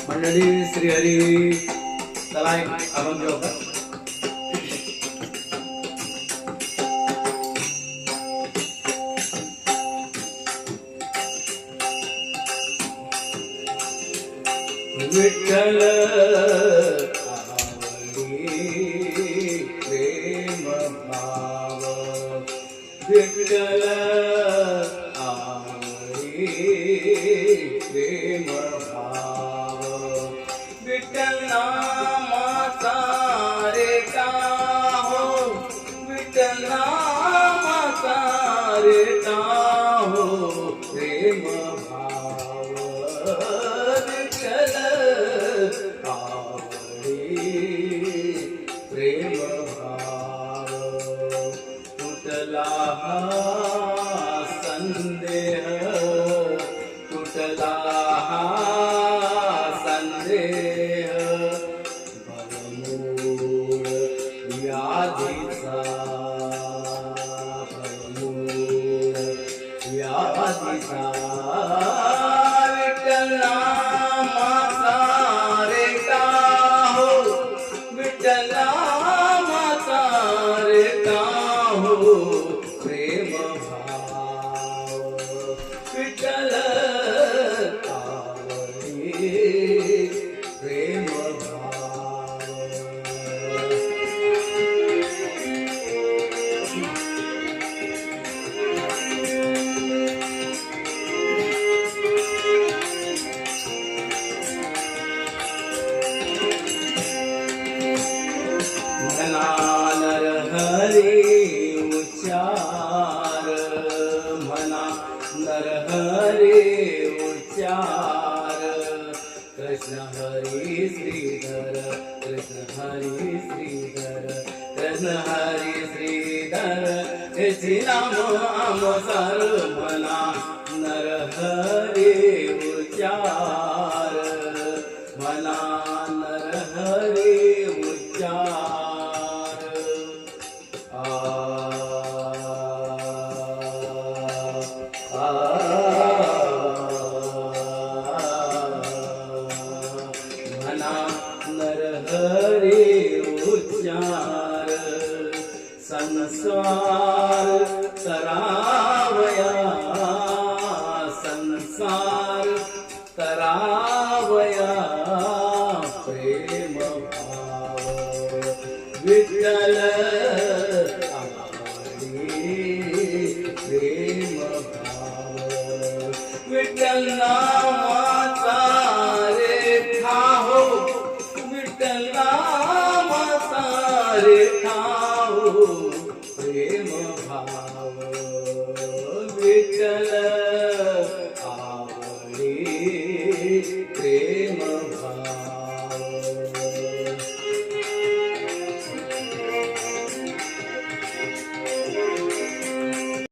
मंडळी श्रीहरी चला एक अभंग घेऊ आपण. विठ्ठल प्रेम भाव विठ्ठल प्रेम भाव विठ्ठल नामाचा रे का हो विठ्ठल नामाचा रे का हो प्रेम भाव विठ्ठल प्रेम भाव कुठला संदेह कुठला संदेह भवमूळ व्याधीचा भवमूळ व्याधीचा विठ्ठल नामाचा रे का हो विठ्ठल नामाचा रे का हो प्रेम भाव विठ्ठल प्रेम भाव मना नरहरी उच्चार मना नरहरी उच्चार कृष्ण हरी श्रीधर कृष्ण हरी श्रीधर कृष्ण हरी श्रीधर याची नाम आमसार मना नरहरी उच्चार मना नरहरी उच्चार मना नरहरी उच्चार संसार तरावया संसार तरावया प्रेम भाव विठ्ठल प्रेम भाव विठ्ठल नामाचा रे का हो विठ्ठल नामाचा रे का हो प्रेम भाव